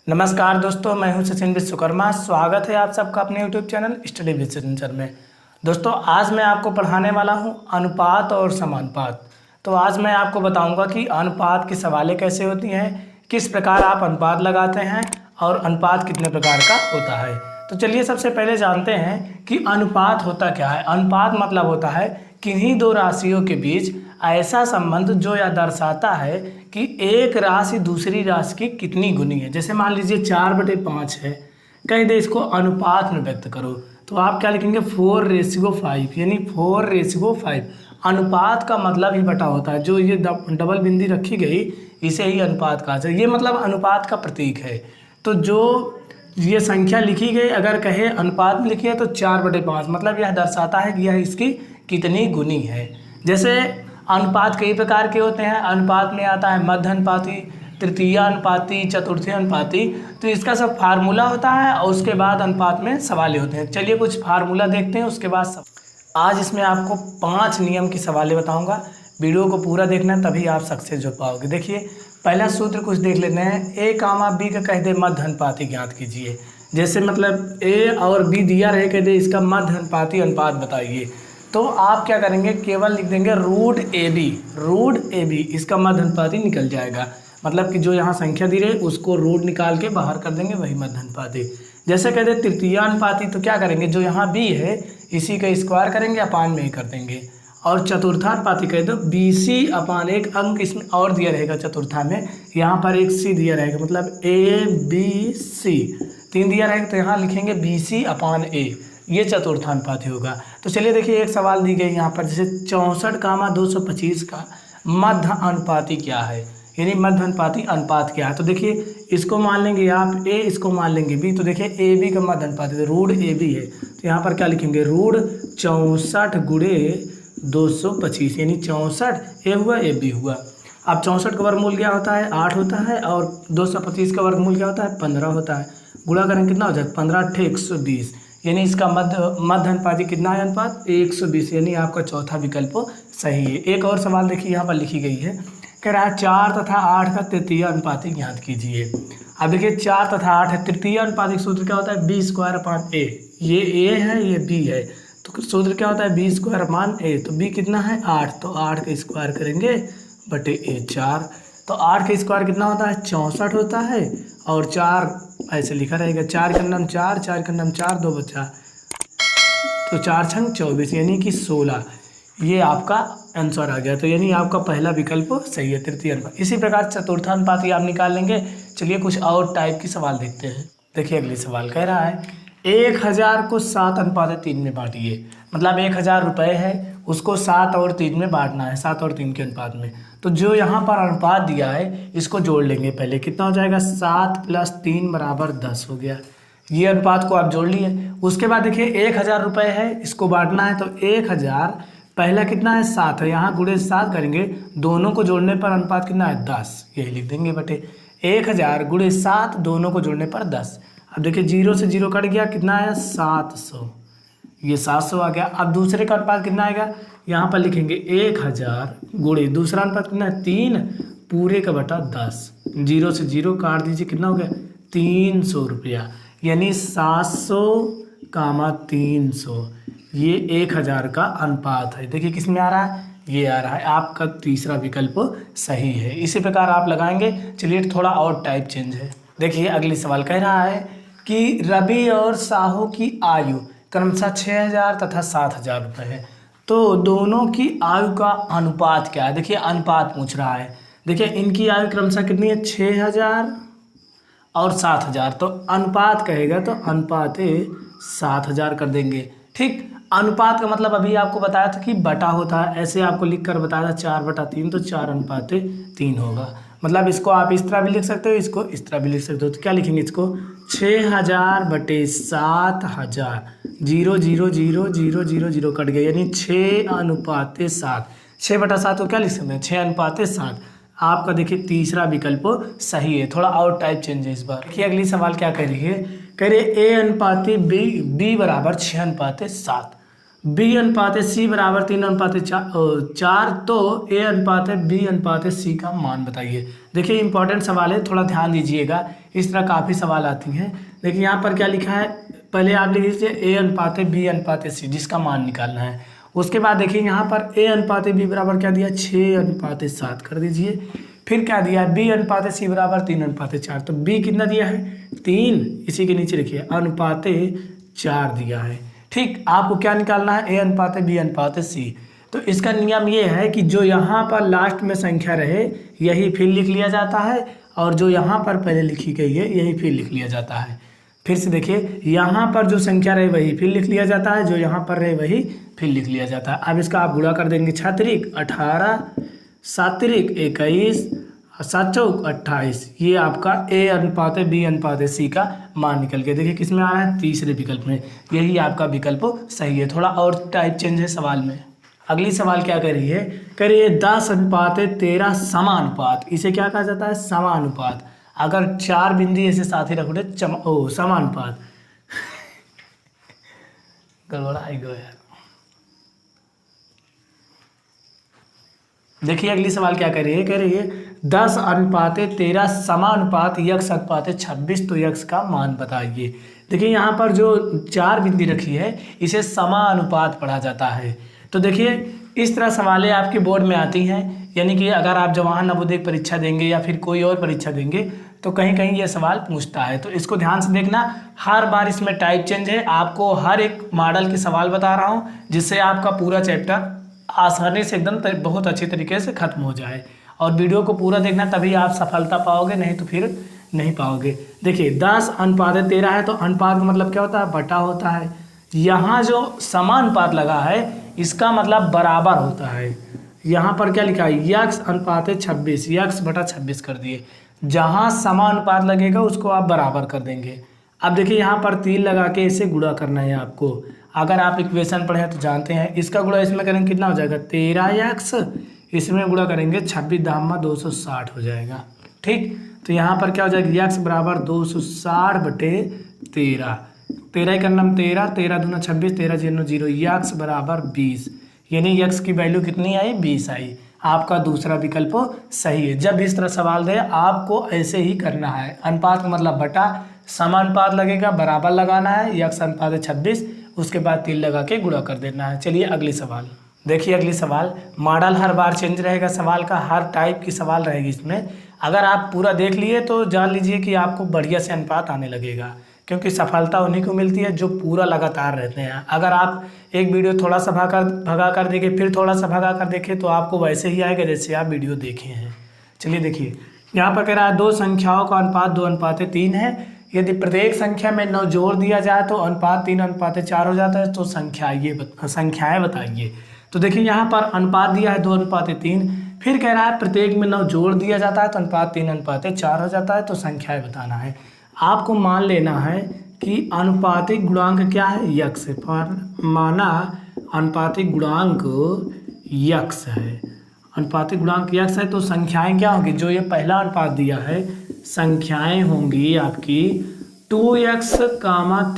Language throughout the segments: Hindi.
नमस्कार दोस्तों, मैं हूं सचिन विश्वकर्मा। स्वागत है आप सबका अपने YouTube channel study with Sachin में। दोस्तों, आज मैं आपको पढ़ाने वाला हूं अनुपात और समानुपात। तो आज मैं आपको बताऊंगा कि अनुपात की सवालें कैसे होती हैं, किस प्रकार आप अनुपात लगाते हैं और अनुपात कितने प्रकार का होता है। तो चलिए सबसे पहले जानते हैं कि अनुपात होता क्या है। अनुपात मतलब होता है किन्हीं दो राशियों के बीच ऐसा संबंध जो यह दर्शाता है कि एक राशि दूसरी राशि की कितनी गुनी है। जैसे मान लीजिए 4/5 है, कह दे इसको अनुपात में व्यक्त करो, तो आप क्या लिखेंगे 4:5, यानी 4:5। अनुपात का मतलब ही बटा होता है। जो ये डबल बिंदी रखी गई इसे ही अनुपात कहा जाए। ये मतलब अनुपात का प्रतीक है। तो जो ये संख्या लिखी गई अगर कहे अनुपात में लिखी है तो 4/5 मतलब यह दर्शाता है कि यह इसकी कितनी गुनी है। जैसे अनुपात कई प्रकार के होते हैं। अनुपात में आता है मध्य अनुपाती, तृतीय अनुपाती, चतुर्थी अनुपाती। तो इसका सब फार्मूला होता है और उसके बाद अनुपात में सवाल होते हैं। चलिए कुछ फार्मूला देखते हैं, उसके बाद आज इसमें आपको 5 नियम की सवालें बताऊंगा। वीडियो को पूरा देखना है तभी आप सक्सेस हो पाओगे। देखिए पहला सूत्र कुछ देख लेते हैं। ए कामा बी का कह दे मध्य अनुपाती ज्ञात कीजिए। जैसे मतलब ए और बी दिया रहे, कह दे इसका मध्य अनुपाती अनुपात बताइए। तो आप क्या करेंगे, केवल लिख देंगे रूट ए बी, इसका मध्य अनुपाती निकल जाएगा। मतलब कि जो यहाँ संख्या दी रही उसको रूट निकाल के बाहर कर देंगे, वही मध्य अनुपाती। जैसे कह दे तृतीय अनुपाती, तो क्या करेंगे, जो यहाँ बी है इसी का स्क्वायर करेंगे, अपान में ही कर देंगे। और चतुर्थानुपाती कह दो BC/1, अंक इसमें और दिया रहेगा चतुर्था में, यहाँ पर एक C दिया रहेगा, मतलब ABC 3 दिया रहेगा, तो यहाँ लिखेंगे BC/A, ये चतुर्थानुपाती होगा। तो चलिए देखिए एक सवाल दी गई यहाँ पर, जैसे 64,225 का मध्य अनुपाती क्या है, यानी मध्य अनुपाती अनुपात क्या है। तो देखिए इसको मान लेंगे आप A, इसको मान लेंगे B। तो देखिए AB का मध्य अनुपाती तो रूट AB है, तो यहाँ पर क्या लिखेंगे रूट 64 × 225, यानी 64 A हुआ AB हुआ। अब 64 का वर्गमूल क्या होता है 8 होता है, और 225 का वर्गमूल क्या होता है 15 होता है। गुणा करें कितना हो जाएगा 15 × 120, यानी इसका मध्य अनुपाती कितना है अनुपात 120, यानी आपका चौथा विकल्प सही है। एक और सवाल देखिए यहाँ पर लिखी गई है, कह रहा है 4 तथा 8 का तृतीय अनुपाती ज्ञात कीजिए। अब देखिए 4 तथा 8 है, तृतीय अनुपाती सूत्र क्या होता है B²/A। ये A है, ये B है, तो सूत्र क्या होता है B²/A। तो B कितना है 8, तो 8 का स्क्वायर करेंगे बटे A 4। तो 8 का स्क्वायर कितना होता है 64 होता है, और 4 ऐसे लिखा रहेगा, 4 का नाम 4, 4 का नाम 4, 2 बचा, तो 4 छंग 24, यानी कि 16। ये आपका आंसर आ गया। तो यानी आपका पहला विकल्प सही है, तृतीय अनुपात। इसी प्रकार चतुर्थानुपाती आप निकाल लेंगे। चलिए कुछ और टाइप की सवाल देखते हैं। देखिए अगली सवाल कह रहा है 1000 को 7:3 में बांटिए। मतलब 1000 रुपये है, उसको 7 और 3 में बांटना है, 7 और 3 के अनुपात में। तो जो यहाँ पर अनुपात दिया है इसको जोड़ लेंगे पहले। कितना हो जाएगा 7 + 3 = 10 हो गया। ये अनुपात को आप जोड़ लिए। उसके बाद देखिए 1000 रुपये है, इसको बांटना है, तो 1000 पहला कितना है 7 है, यहाँ गुणे 7 करेंगे, दोनों को जोड़ने पर अनुपात कितना है 10, यही लिख देंगे बटे 1000 × 7, दोनों को जोड़ने पर 10। अब देखिए 0 से 0 कट गया, कितना आया 700, ये 700 आ गया। अब दूसरे का अनुपात कितना आएगा, यहाँ पर लिखेंगे 1000 गुणे दूसरा अनुपात कितना है 3 पूरे का बटा 10। 0 से 0 काट दीजिए, कितना हो गया 300 रुपया, यानी 700, 300, ये 1000 का अनुपात है। देखिए किस में आ रहा है, ये आ रहा है। आपका तीसरा विकल्प सही है। इसी प्रकार आप लगाएंगे। चलिए थोड़ा और टाइप चेंज है। देखिए अगली सवाल कह रहा है कि रवि और साहू की आयु क्रमशः 6000 तथा 7000 रुपये है। तो दोनों की आयु का अनुपात क्या है। देखिए अनुपात पूछ रहा है। देखिए इनकी आयु क्रमशः कितनी है 6000 और 7000। तो अनुपात कहेगा तो अनुपात 7000 कर देंगे। ठीक, अनुपात का मतलब अभी आपको बताया था कि बटा होता है, ऐसे आपको लिख कर बताया था 4/3, तो 4:3 होगा। मतलब इसको आप इस तरह भी लिख सकते हो, इसको इस तरह भी लिख सकते हो। तो क्या लिखेंगे इसको 6000 बटे 7000, 0 0 0 0 0 0 कट गया, यानी 6:7। 6/7 को क्या लिख सकते हैं 6:7। आपका देखिए तीसरा विकल्प सही है। थोड़ा और टाइप चेंज है इस बार। देखिए अगली सवाल क्या कह रही है, कह रही A अनुपाती B = 6:7। बी अनुपात सी बराबर 3:4, तो ए अनुपात बी अनुपात सी का मान बताइए। देखिए इंपॉर्टेंट सवाल है, थोड़ा ध्यान दीजिएगा, इस तरह काफ़ी सवाल आती हैं। देखिए यहाँ पर क्या लिखा है, पहले आप लिख लीजिए ए अनुपात बी अनुपात सी जिसका मान निकालना है। उसके बाद देखिए यहाँ पर ए अनुपात बी बराबर क्या दिया, 6:7 कर दीजिए। फिर क्या दिया, बी अनुपात सी बराबर 3:4, तो बी कितना दिया है 3, इसी के नीचे लिखिए अनुपात 4 दिया है। ठीक, आपको क्या निकालना है, ए अनुपात बी अनुपात सी। तो इसका नियम ये है कि जो यहाँ पर लास्ट में संख्या रहे यही फिर लिख लिया जाता है, और जो यहाँ पर पहले लिखी गई है यही फिर लिख लिया जाता है। फिर से देखिए, यहाँ पर जो संख्या रहे वही फिर लिख लिया जाता है, जो यहाँ पर रहे वही फिर लिख लिया जाता है। अब इसका आप गुणा कर देंगे, 6 × 18, 7 × 21, 7 × 28, ये आपका ए अनुपात बी अनुपात सी का मान निकल गया। देखिए किस में आ रहा है, तीसरे विकल्प में, यही आपका विकल्प सही है। थोड़ा और टाइप चेंज है सवाल में। अगली सवाल क्या कर रही है, कह रही है 10:13 समानुपात, इसे क्या कहा जाता है, समानुपात। अगर 4 बिंदु ऐसे साथ ही रखो समानुपात गड़बड़ा गो यार। देखिए अगली सवाल क्या कर रही है, कह रही है 10:13 समानुपात x/26, तो x का मान बताइए। देखिए यहाँ पर जो 4 बिंदी रखी है इसे समानुपात पढ़ा जाता है। तो देखिए इस तरह सवालें आपके बोर्ड में आती हैं, यानी कि अगर आप जवाहर नवोदय परीक्षा देंगे या फिर कोई और परीक्षा देंगे तो कहीं कहीं ये सवाल पूछता है। तो इसको ध्यान से देखना, हर बार इसमें टाइप चेंज है। आपको हर एक मॉडल के सवाल बता रहा हूँ जिससे आपका पूरा चैप्टर आसानी से एकदम बहुत अच्छी तरीके से खत्म हो जाए। और वीडियो को पूरा देखना, तभी आप सफलता पाओगे, नहीं तो फिर नहीं पाओगे। देखिए 10:13 है, तो अनुपात का मतलब क्या होता है, बटा होता है। यहाँ जो समानुपात लगा है इसका मतलब बराबर होता है। यहाँ पर क्या लिखा है, x/26, x/26 कर दिए। जहाँ समानुपात लगेगा उसको आप बराबर कर देंगे। अब देखिए यहाँ पर 3 लगा के इसे गुणा करना है आपको। अगर आप इक्वेशन पढ़े तो जानते हैं, इसका गुणा इसमें करेंगे कितना हो जाएगा, 13x, इसमें गुणा करेंगे 26×260 हो जाएगा। ठीक, तो यहाँ पर क्या हो जाएगा, x बराबर 260/13, 13 का नाम 13, 13 दूना 26, 13 0 0, x बराबर 20, यानी x की वैल्यू कितनी आई, 20 आई। आपका दूसरा विकल्प सही है। जब इस तरह सवाल दे आपको ऐसे ही करना है। अनुपात का मतलब बटा, समानुपात लगेगा बराबर लगाना है, x/26, उसके बाद 3 लगा के गुणा कर देना है। चलिए अगली सवाल देखिए। अगली सवाल, मॉडल हर बार चेंज रहेगा सवाल का, हर टाइप की सवाल रहेगी इसमें। अगर आप पूरा देख लिए तो जान लीजिए कि आपको बढ़िया से अनुपात आने लगेगा, क्योंकि सफलता उन्हीं को मिलती है जो पूरा लगातार रहते हैं। अगर आप एक वीडियो थोड़ा सा भगा कर देखें, फिर थोड़ा सा भगा कर देखें, तो आपको वैसे ही आएगा जैसे आप वीडियो देखे हैं। चलिए देखिए, यहाँ पर कह रहा है 2 संख्याओं का अनुपात 2:3 है। यदि प्रत्येक संख्या में 9 जोड़ दिया जाए तो अनुपात 3:4 हो जाता है। तो संख्याएं बताइए। तो देखिए यहाँ पर अनुपात दिया है 2:3, फिर कह रहा है प्रत्येक में 9 जोड़ दिया जाता है तो अनुपात 3:4 हो जाता है। तो संख्याएं बताना है। आपको मान लेना है कि अनुपातिक गुणांक क्या है, यक्स है। माना अनुपातिक गुणांक यक्स है, अनुपातिक गुणांक यक्स है, तो संख्याएं क्या होंगी, जो ये पहला अनुपात दिया है संख्याएं होंगी आपकी 2x,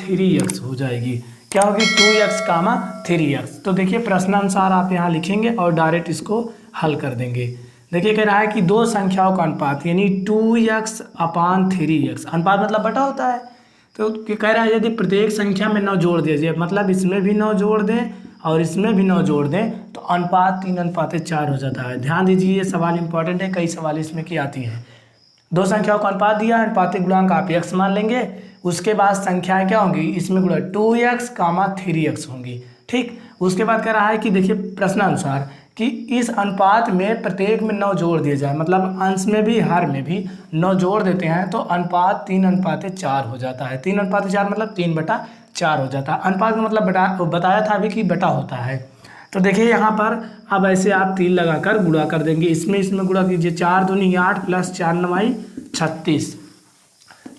3x हो जाएगी। क्या होगी, 2x, 3x। तो देखिए प्रश्नानुसार आप यहाँ लिखेंगे और डायरेक्ट इसको हल कर देंगे। देखिए कह रहा है कि 2 संख्याओं का अनुपात यानी 2x/3x, अनुपात मतलब बटा होता है। तो कह रहा है यदि प्रत्येक संख्या में 9 जोड़ दिया जाए, मतलब इसमें भी 9 जोड़ दें और इसमें भी 9 जोड़ दें, तो अनुपात 3:4 हो जाता है। ध्यान दीजिए ये सवाल इंपॉर्टेंट है, कई सवाल इसमें की आती हैं। 2 संख्याओं का अनुपात दिया है, अनुपातिक गुणांक आप x मान लेंगे। उसके बाद संख्याएं क्या होंगी, इसमें गुणा 2x, 3x होंगी। ठीक, उसके बाद कह रहा है कि देखिए प्रश्नानुसार कि इस अनुपात में प्रत्येक में 9 जोड़ दिए जाए, मतलब अंश में भी हर में भी 9 जोड़ देते हैं तो अनुपात 3:4 हो जाता है। 3:4 मतलब 3/4 हो जाता है। अनुपात का मतलब बताया था अभी कि बटा होता है। तो देखिए यहाँ पर अब ऐसे आप 3 लगाकर गुणा कर देंगे। इसमें गुणा कीजिए, 4 दूनी 8 प्लस 4 9 36,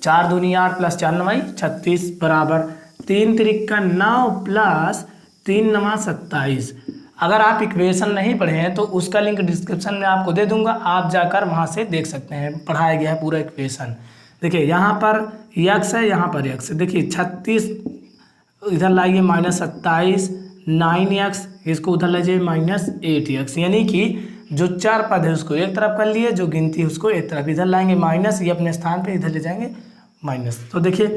4 दूनी 8 प्लस 4 9 36 बराबर 3 त्रिक 9 प्लस 3 9 27। अगर आप इक्वेशन नहीं पढ़े हैं तो उसका लिंक डिस्क्रिप्शन में आपको दे दूंगा, आप जाकर वहाँ से देख सकते हैं, पढ़ाया गया है पूरा इक्वेशन। देखिए यहाँ पर x है, यहाँ पर x है। देखिए 36 इधर लाइए -27, 9x, इसको उधर ले जाइए -8x, यानी कि जो चार पद है उसको एक तरफ कर लिए, जो गिनती है उसको एक तरफ इधर लाएंगे माइनस, ये अपने स्थान पे इधर ले जाएंगे माइनस। तो देखिए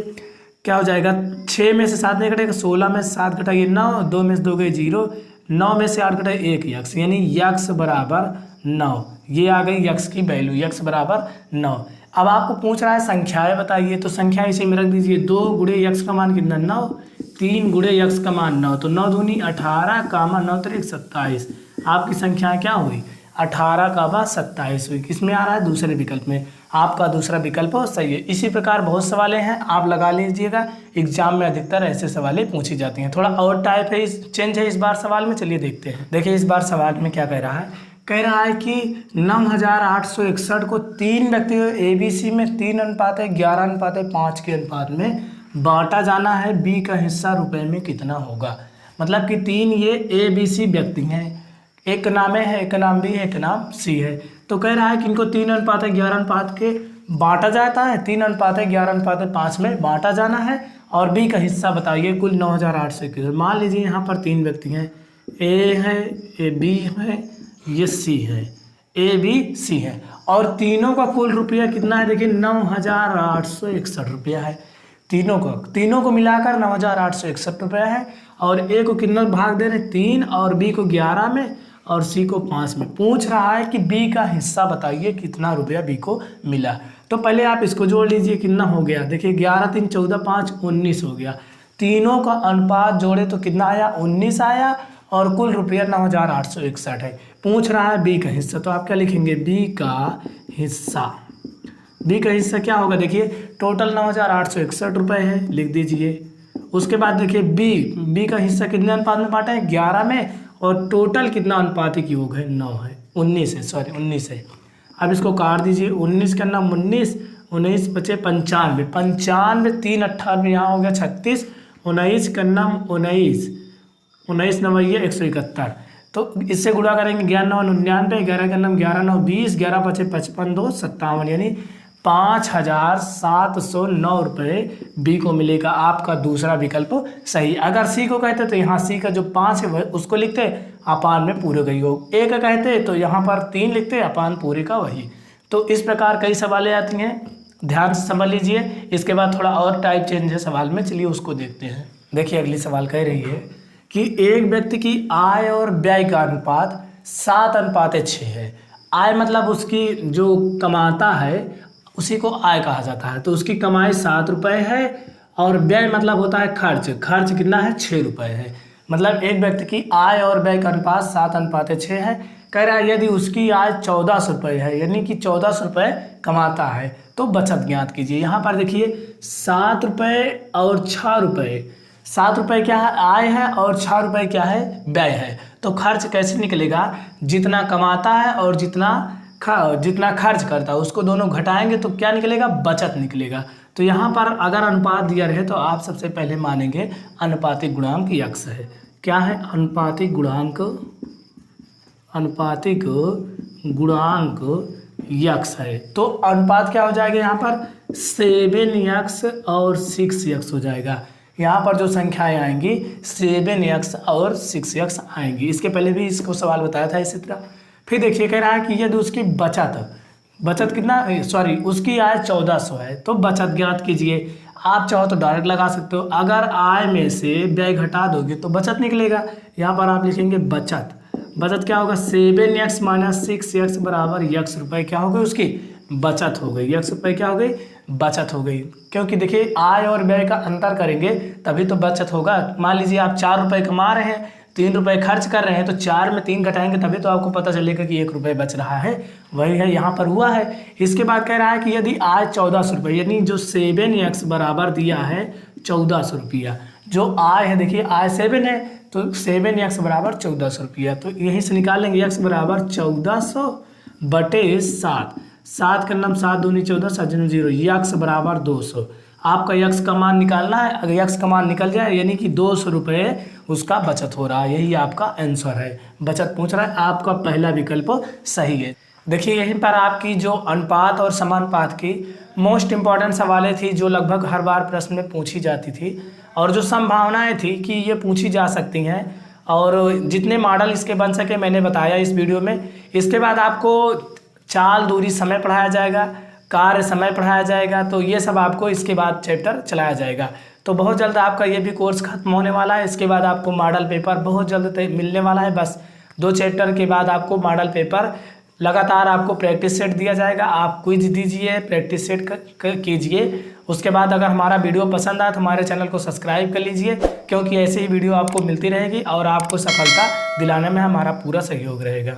क्या हो जाएगा, 6 में से 7 नहीं कटेगा, 16 में से 7 घटाइए 9, 2 में से 2 गए 0, 9 में से 8 घटाइए 1x, यानी x बराबर 9। ये आ गई x की वैल्यू, x बराबर 9। अब आपको पूछ रहा है संख्याएं बताइए, तो संख्या इसे में रख दीजिए। 2 गुणे x का मान कितना 9, 3 गुणे x का मान 9, तो 9 दूनी 18 कामा 9 त्रिक 27। आपकी संख्या क्या हुई, 18 कामा 27 हुई। किसमें आ रहा है, दूसरे विकल्प में। आपका दूसरा विकल्प सही है। इसी प्रकार बहुत सवालें हैं, आप लगा लीजिएगा, एग्जाम में अधिकतर ऐसे सवालें पूछी जाती हैं। थोड़ा और टाइप है, चेंज है इस बार सवाल में, चलिए देखते हैं। देखिए इस बार सवाल में क्या कह रहा है, कह रहा है कि 9861 को 3 व्यक्तियों ABC में 3:11:5 के अनुपात में बांटा जाना है। B का हिस्सा रुपए में कितना होगा। मतलब कि 3 ये ABC व्यक्ति हैं, एक का नाम है, एक का नाम B है, एक का नाम C है। तो कह रहा है कि इनको 3:11:5 के बांटा जाता है, 3:11:5 में बांटा जाना है, और B का हिस्सा बताइए कुल 9861। मान लीजिए यहाँ पर 3 व्यक्ति हैं, A है, ये B है, ये C है, A B C है, और तीनों का कुल रुपया कितना है, देखिए 9861 रुपया है। तीनों को मिलाकर 9861 रुपया है, और A को कितना भाग दे रहे हैं 3, और B को 11 में, और C को 5 में। पूछ रहा है कि B का हिस्सा बताइए कितना रुपया B को मिला। तो पहले आप इसको जोड़ लीजिए, कितना हो गया, देखिए 11 3 14 5 19 हो गया। तीनों का अनुपात जोड़े तो कितना आया, 19 आया, और कुल रुपया 9861 है। पूछ रहा है B का हिस्सा, तो आप क्या लिखेंगे, B का हिस्सा। B का हिस्सा क्या होगा, देखिए टोटल 9861 रुपये है, लिख दीजिए। उसके बाद देखिए B का हिस्सा कितने अनुपात में बांटा है, 11 में, और टोटल कितना अनुपातिक योग है, 9 है, 19 है, सॉरी 19 है। अब इसको काट दीजिए, 19 का नाम 19, 19 बचे 95, 95 3 98, यहाँ हो गया 36, 19 का नाम 19, 19 नवैया 171। तो इससे गुणा करेंगे, 11 9 99, 11 का नाम 11 9 20, 11 बचे 55 2 57, यानी 5709 रुपये बी को मिलेगा। आपका दूसरा विकल्प सही। अगर सी को कहते तो यहाँ सी का जो 5 है उसको लिखते अपान में पूरे का योग, ए का कहते तो यहाँ पर 3 लिखते अपान पूरे का वही। तो इस प्रकार कई सवालें आती हैं, ध्यान से समझ लीजिए। इसके बाद थोड़ा और टाइप चेंज है सवाल में, चलिए उसको देखते हैं। देखिए अगली सवाल कह रही है कि एक व्यक्ति की आय और व्यय का अनुपात 7:6 है। आय मतलब उसकी जो कमाता है उसी को आय कहा जाता है। तो उसकी कमाई 7 रुपये है, और व्यय मतलब होता है खर्च, खर्च कितना है 6 रुपये है। मतलब एक व्यक्ति की आय और व्यय का अनुपात 7:6 है। कह रहा है यदि उसकी आय 1400 रुपये है, यानी कि 1400 रुपये कमाता है, तो बचत ज्ञात कीजिए। यहाँ पर देखिए 7 रुपये और 6 रुपये, 7 रुपये क्या है आय है, और 6 रुपये क्या है व्यय है। तो खर्च कैसे निकलेगा, जितना कमाता है और जितना खर्च करता है उसको दोनों घटाएंगे तो क्या निकलेगा, बचत निकलेगा। तो यहाँ पर अगर अनुपात दिया रहे तो आप सबसे पहले मानेंगे अनुपातिक गुणांक यक्स है। क्या है, अनुपातिक गुणांक यक्स है। तो अनुपात क्या हो जाएगा, यहाँ पर 7x और 6x हो जाएगा। यहाँ पर जो संख्याएं आएंगी 7x और 6x आएंगी। इसके पहले भी इसको सवाल बताया था इसी तरह। फिर देखिए कह रहा है कि यदि उसकी बचत कितना, सॉरी उसकी आय 1400 है, तो बचत ज्ञात कीजिए। आप चाहो तो डायरेक्ट लगा सकते हो, अगर आय में से व्यय घटा दोगे तो बचत निकलेगा। यहाँ पर आप लिखेंगे बचत क्या होगा, 7x - 6x बराबर x रुपये क्या हो गई, उसकी बचत हो गई। x रुपये क्या हो गई, बचत हो गई। क्योंकि देखिए आय और व्यय का अंतर करेंगे तभी तो बचत होगा। मान लीजिए आप 4 रुपये कमा रहे हैं, 3 रुपये खर्च कर रहे हैं, तो 4 में 3 घटाएंगे तभी तो आपको पता चलेगा कि 1 रुपये बच रहा है। वही है यहाँ पर हुआ है। इसके बाद कह रहा है कि यदि आय 1400 रुपये, यानी जो 7x बराबर दिया है 1400 रुपया, जो आय है देखिए आय 7 है, तो 7x बराबर 1400 रुपया। तो यहीं से निकाल लेंगे x बराबर 1400 बटे 7, 7 का नाम 7 दूनी 14, 7 जन 0, x बराबर 200। आपका x का मान निकालना है। अगर x का मान निकल जाए यानी कि 200 रुपये उसका बचत हो रहा है, यही आपका आंसर है। बचत पूछ रहा है, आपका पहला विकल्प सही है। देखिए यहीं पर आपकी जो अनुपात और समानुपात की मोस्ट इम्पॉर्टेंट सवालें थी, जो लगभग हर बार प्रश्न में पूछी जाती थी, और जो संभावनाएं थी कि ये पूछी जा सकती हैं, और जितने मॉडल इसके बन सके मैंने बताया इस वीडियो में। इसके बाद आपको चाल, दूरी, समय पढ़ाया जाएगा, कार्य, समय पढ़ाया जाएगा। तो ये सब आपको इसके बाद चैप्टर चलाया जाएगा। तो बहुत जल्द आपका ये भी कोर्स खत्म होने वाला है। इसके बाद आपको मॉडल पेपर बहुत जल्द मिलने वाला है। बस 2 चैप्टर के बाद आपको मॉडल पेपर लगातार आपको प्रैक्टिस सेट दिया जाएगा। आप क्विज दीजिए, प्रैक्टिस सेट कीजिए। उसके बाद अगर हमारा वीडियो पसंद आए तो हमारे चैनल को सब्सक्राइब कर लीजिए, क्योंकि ऐसे ही वीडियो आपको मिलती रहेगी और आपको सफलता दिलाने में हमारा पूरा सहयोग रहेगा।